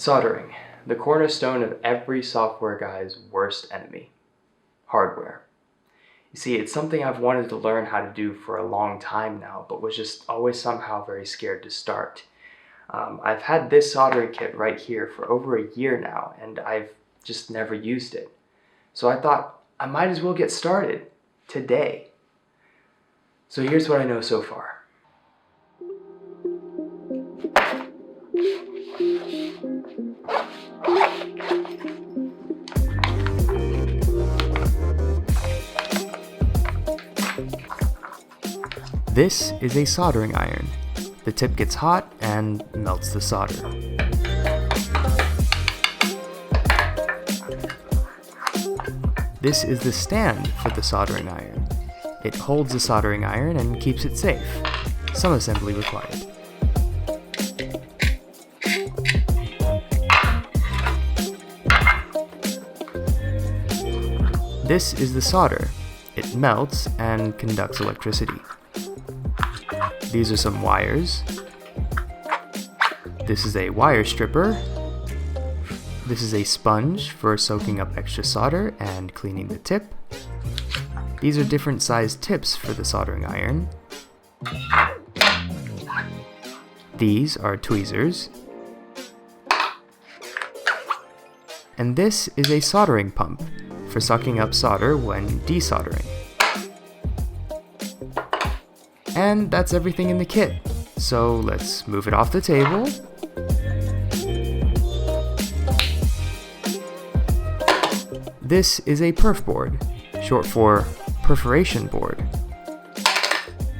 Soldering, the cornerstone of every software guy's worst enemy. Hardware. You see, it's something I've wanted to learn how to do for a long time now, but was just always somehow very scared to start. I've had this soldering kit right here for over a year now, and I've just never used it. So I thought I might as well get started today. So here's what I know so far. This is a soldering iron. The tip gets hot and melts the solder. This is the stand for the soldering iron. It holds the soldering iron and keeps it safe. Some assembly required. This is the solder. It melts and conducts electricity. These are some wires. This is a wire stripper. This is a sponge for soaking up extra solder and cleaning the tip. These are different sized tips for the soldering iron. These are tweezers. And this is a soldering pump for sucking up solder when desoldering. And that's everything in the kit. So let's move it off the table. This is a perf board, short for perforation board.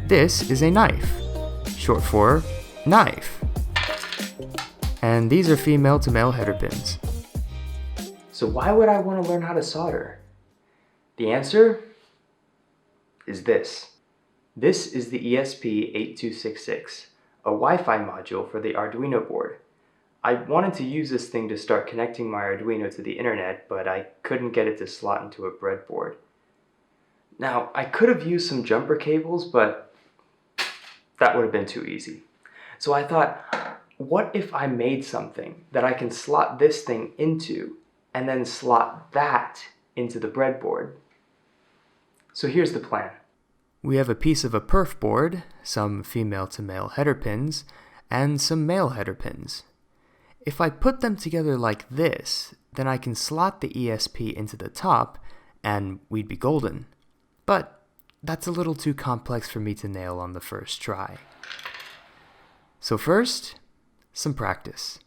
This is a knife, short for knife. And these are female to male header pins. So why would I want to learn how to solder? The answer is this. This is the ESP8266, a Wi-Fi module for the Arduino board. I wanted to use this thing to start connecting my Arduino to the internet, but I couldn't get it to slot into a breadboard. Now, I could have used some jumper cables, but that would have been too easy. So I thought, what if I made something that I can slot this thing into, and then slot that into the breadboard? So here's the plan. We have a piece of a perf board, some female to male header pins, and some male header pins. If I put them together like this, then I can slot the ESP into the top, and we'd be golden. But that's a little too complex for me to nail on the first try. So first, some practice.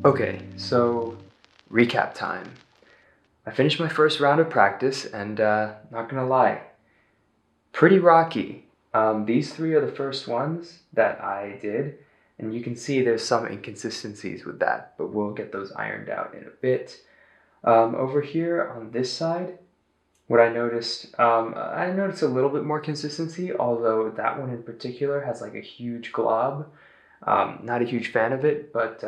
Okay, so recap time. I finished my first round of practice, and not gonna lie, pretty rocky. These three are the first ones that I did, and you can see there's some inconsistencies with that, but we'll get those ironed out in a bit. Over here on this side, what I noticed a little bit more consistency, although that one in particular has like a huge glob. Not a huge fan of it, but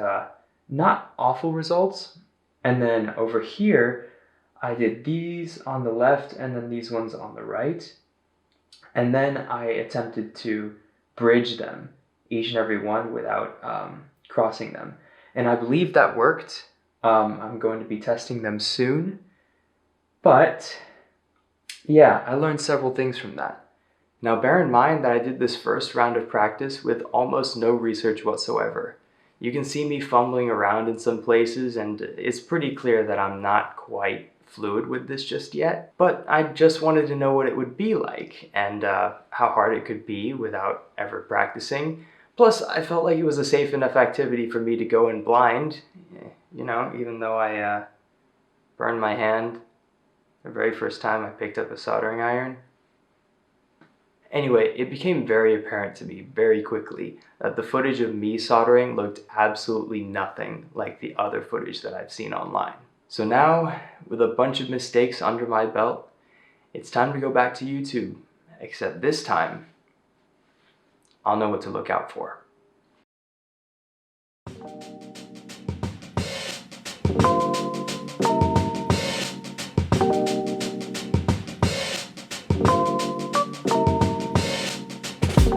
not awful results. And then over here, I did these on the left and then these ones on the right. And then I attempted to bridge them, each and every one, without crossing them. And I believe that worked. I'm going to be testing them soon. But yeah, I learned several things from that. Now bear in mind that I did this first round of practice with almost no research whatsoever. You can see me fumbling around in some places, and it's pretty clear that I'm not quite fluid with this just yet, but I just wanted to know what it would be like and how hard it could be without ever practicing. Plus, I felt like it was a safe enough activity for me to go in blind, you know, even though I burned my hand the very first time I picked up a soldering iron. Anyway, it became very apparent to me very quickly that the footage of me soldering looked absolutely nothing like the other footage that I've seen online. So now, with a bunch of mistakes under my belt, it's time to go back to YouTube, except this time, I'll know what to look out for.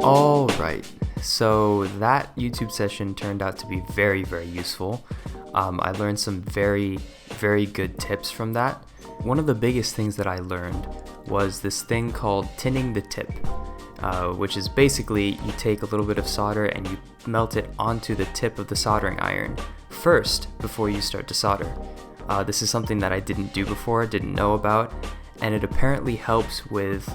Alright, so that YouTube session turned out to be very, very useful. I learned some very good tips from that. One of the biggest things that I learned was this thing called tinning the tip, which is basically you take a little bit of solder and you melt it onto the tip of the soldering iron first before you start to solder. This is something that I didn't do before, didn't know about, and it apparently helps with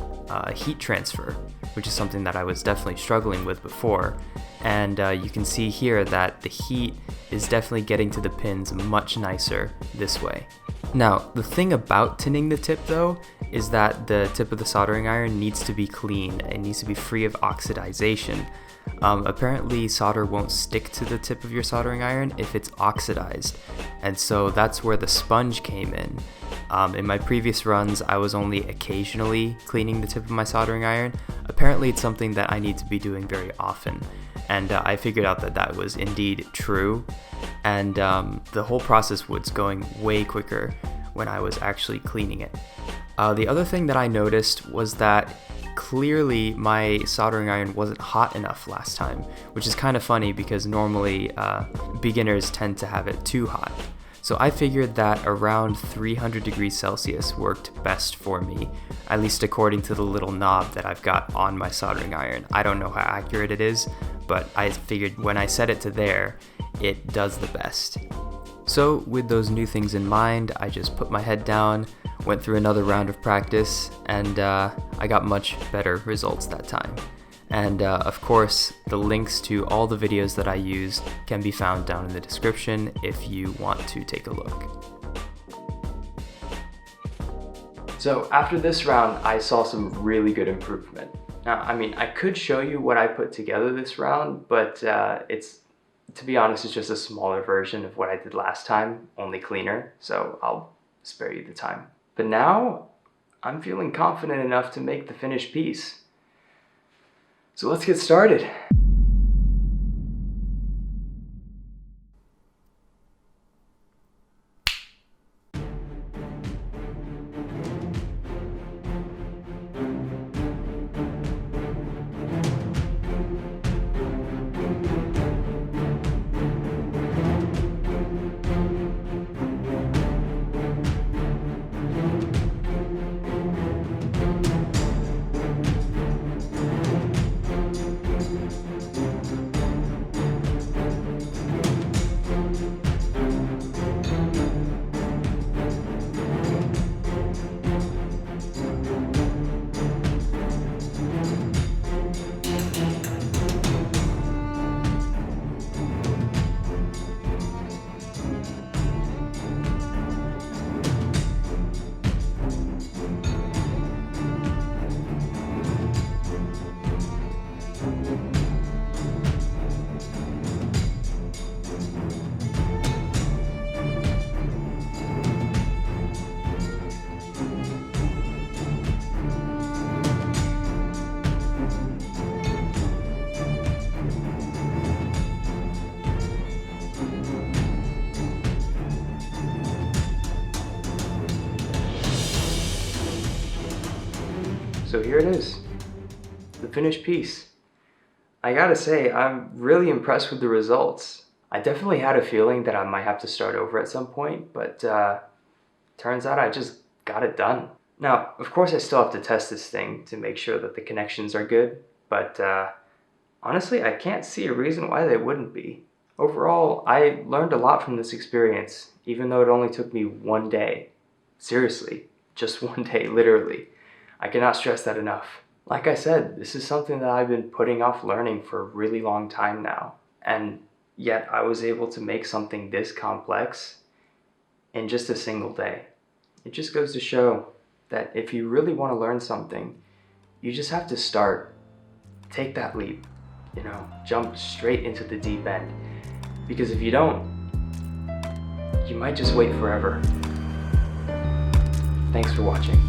heat transfer, which is something that I was definitely struggling with before. And you can see here that the heat is definitely getting to the pins much nicer this way. Now, the thing about tinning the tip though is that the tip of the soldering iron needs to be clean. It needs to be free of oxidization. Apparently solder won't stick to the tip of your soldering iron if it's oxidized, and so that's where the sponge came in. In my previous runs, I was only occasionally cleaning the tip of my soldering iron. Apparently it's something that I need to be doing very often, and I figured out that that was indeed true, and the whole process was going way quicker when I was actually cleaning it. The other thing that I noticed was that clearly my soldering iron wasn't hot enough last time, which is kind of funny because normally beginners tend to have it too hot. So I figured that around 300 degrees Celsius worked best for me, at least according to the little knob that I've got on my soldering iron. I don't know how accurate it is, but I figured when I set it to there, it does the best. So with those new things in mind, I just put my head down, went through another round of practice, and I got much better results that time. And of course, the links to all the videos that I used can be found down in the description if you want to take a look. So after this round, I saw some really good improvement. Now, I mean, I could show you what I put together this round, but to be honest, it's just a smaller version of what I did last time, only cleaner, so I'll spare you the time. But now, I'm feeling confident enough to make the finished piece. So let's get started. So here it is, the finished piece. I gotta say, I'm really impressed with the results. I definitely had a feeling that I might have to start over at some point, but turns out I just got it done. Now, of course I still have to test this thing to make sure that the connections are good, but honestly, I can't see a reason why they wouldn't be. Overall, I learned a lot from this experience, even though it only took me 1 day. Seriously, just 1 day, literally. I cannot stress that enough. Like I said, this is something that I've been putting off learning for a really long time now, and yet I was able to make something this complex in just a single day. It just goes to show that if you really want to learn something, you just have to start. Take that leap, jump straight into the deep end. Because if you don't, you might just wait forever. Thanks for watching.